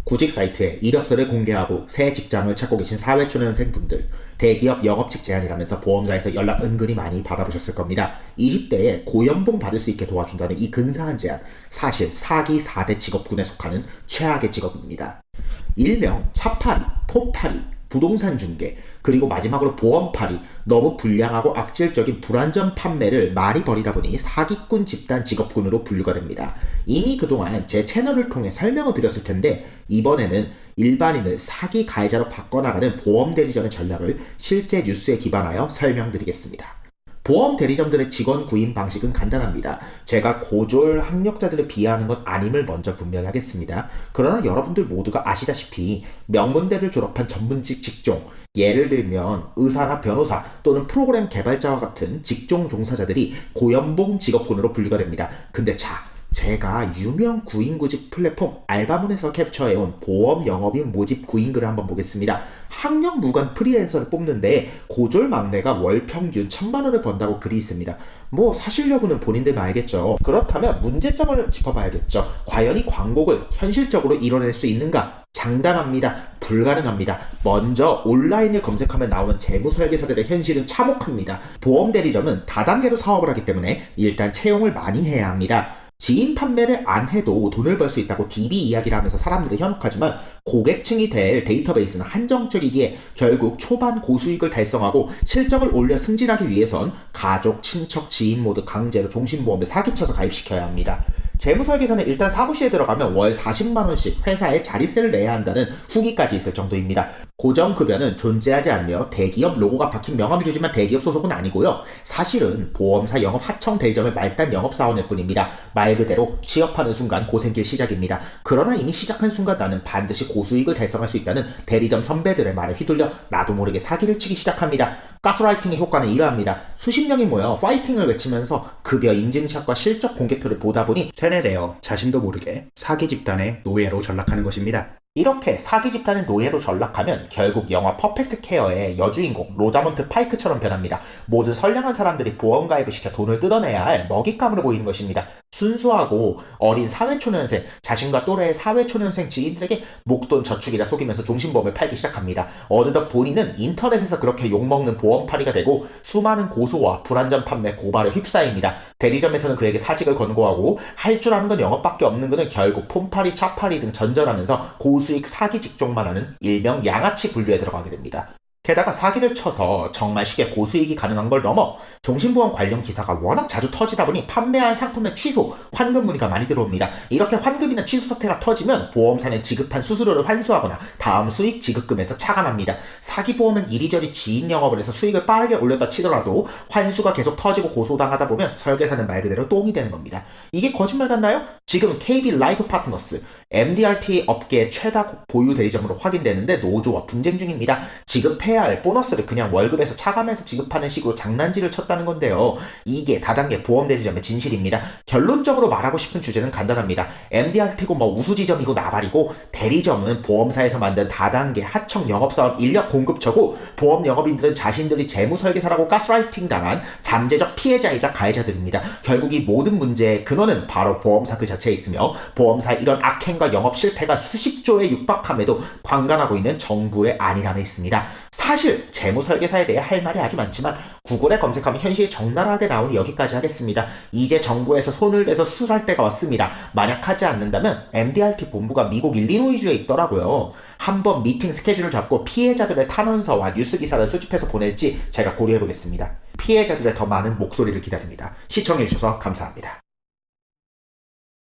구직 사이트에 이력서를 공개하고 새 직장을 찾고 계신 사회초년생분들, 대기업 영업직 제안이라면서 보험사에서 연락 은근히 많이 받아보셨을 겁니다. 20대에 고연봉 받을 수 있게 도와준다는 이 근사한 제안, 사실 사기 4대 직업군에 속하는 최악의 직업입니다. 일명 차파리, 포파리, 부동산 중개, 그리고 마지막으로 보험팔이, 너무 불량하고 악질적인 불안전 판매를 많이 벌이다 보니 사기꾼 집단 직업군으로 분류가 됩니다. 이미 그동안 제 채널을 통해 설명을 드렸을 텐데 이번에는 일반인을 사기 가해자로 바꿔나가는 보험 대리점의 전략을 실제 뉴스에 기반하여 설명드리겠습니다. 보험 대리점들의 직원 구인 방식은 간단합니다. 제가 고졸 학력자들을 비하하는 건 아님을 먼저 분명히 하겠습니다. 그러나 여러분들 모두가 아시다시피 명문대를 졸업한 전문직 직종, 예를 들면 의사나 변호사 또는 프로그램 개발자와 같은 직종 종사자들이 고연봉 직업군으로 분류가 됩니다. 근데 제가 유명 구인구직 플랫폼 알바몬에서 캡처해온 보험 영업인 모집 구인글을 한번 보겠습니다. 학력 무관 프리랜서를 뽑는데 고졸 막내가 월 평균 1,000만원을 번다고 글이 있습니다. 사실 여부는 본인들만 알겠죠. 그렇다면 문제점을 짚어봐야겠죠. 과연 이 광고를 현실적으로 이뤄낼 수 있는가? 장담합니다. 불가능합니다. 먼저 온라인을 검색하면 나오는 재무설계사들의 현실은 참혹합니다. 보험 대리점은 다단계로 사업을 하기 때문에 일단 채용을 많이 해야 합니다. 지인 판매를 안 해도 돈을 벌 수 있다고 DB 이야기를 하면서 사람들은 현혹하지만 고객층이 될 데이터베이스는 한정적이기에 결국 초반 고수익을 달성하고 실적을 올려 승진하기 위해선 가족, 친척, 지인 모두 강제로 종신보험을 사기쳐서 가입시켜야 합니다. 재무설계사는 일단 사무실에 들어가면 월 40만원씩 회사에 자릿세를 내야 한다는 후기까지 있을 정도입니다. 고정급여는 존재하지 않으며 대기업 로고가 박힌 명함주지만 대기업 소속은 아니고요. 사실은 보험사 영업 하청 대리점의 말단 영업사원일 뿐입니다. 말 그대로 취업하는 순간 고생길 시작입니다. 그러나 이미 시작한 순간 나는 반드시 고수익을 달성할 수 있다는 대리점 선배들의 말에 휘둘려 나도 모르게 사기를 치기 시작합니다. 가스라이팅의 효과는 이러합니다. 수십 명이 모여 파이팅을 외치면서 급여 인증샷과 실적 공개표를 보다 보니 세뇌되어 자신도 모르게 사기 집단의 노예로 전락하는 것입니다. 이렇게 사기 집단의 노예로 전락하면 결국 영화 퍼펙트 케어의 여주인공 로자몬트 파이크처럼 변합니다. 모든 선량한 사람들이 보험 가입을 시켜 돈을 뜯어내야 할 먹잇감으로 보이는 것입니다. 순수하고 어린 사회초년생, 자신과 또래의 사회초년생 지인들에게 목돈 저축이라 속이면서 종신보험을 팔기 시작합니다. 어느덧 본인은 인터넷에서 그렇게 욕먹는 보험팔이가 되고 수많은 고소와 불안전 판매 고발에 휩싸입니다. 대리점에서는 그에게 사직을 권고하고 할 줄 아는 건 영업밖에 없는 그는 결국 폰팔이, 차팔이 등 전전하면서 고수익 사기 직종만 하는 일명 양아치 분류에 들어가게 됩니다. 게다가 사기를 쳐서 정말 쉽게 고수익이 가능한 걸 넘어 종신보험 관련 기사가 워낙 자주 터지다 보니 판매한 상품의 취소, 환급 문의가 많이 들어옵니다. 이렇게 환급이나 취소 사태가 터지면 보험사는 지급한 수수료를 환수하거나 다음 수익 지급금에서 차감합니다. 사기보험은 이리저리 지인 영업을 해서 수익을 빠르게 올렸다 치더라도 환수가 계속 터지고 고소당하다 보면 설계사는 말 그대로 똥이 되는 겁니다. 이게 거짓말 같나요? 지금 KB 라이프 파트너스, MDRT 업계의 최다 보유 대리점으로 확인되는데 노조와 분쟁 중입니다. 지급해야 할 보너스를 그냥 월급에서 차감해서 지급하는 식으로 장난질을 쳤다는 건데요. 이게 다단계 보험 대리점의 진실입니다. 결론적으로 말하고 싶은 주제는 간단합니다. MDRT고 우수지점이고 나발이고 대리점은 보험사에서 만든 다단계 하청 영업사업 인력 공급처고 보험 영업인들은 자신들이 재무설계사라고 가스라이팅 당한 잠재적 피해자이자 가해자들입니다. 결국 이 모든 문제의 근원은 바로 보험사 그 자체에 있으며 보험사의 이런 악행과 영업 실태가 수십 조에 육박함에도 관관하고 있는 정부의 안일함에 있습니다. 사실 재무설계사에 대해 할 말이 아주 많지만 구글에 검색하면 현실이 적나라하게 나오니 여기까지 하겠습니다. 이제 정부에서 손을 내서 수술할 때가 왔습니다. 만약 하지 않는다면 MDRT 본부가 미국 일리노이주에 있더라고요. 한번 미팅 스케줄을 잡고 피해자들의 탄원서와 뉴스 기사를 수집해서 보낼지 제가 고려해보겠습니다. 피해자들의 더 많은 목소리를 기다립니다. 시청해주셔서 감사합니다.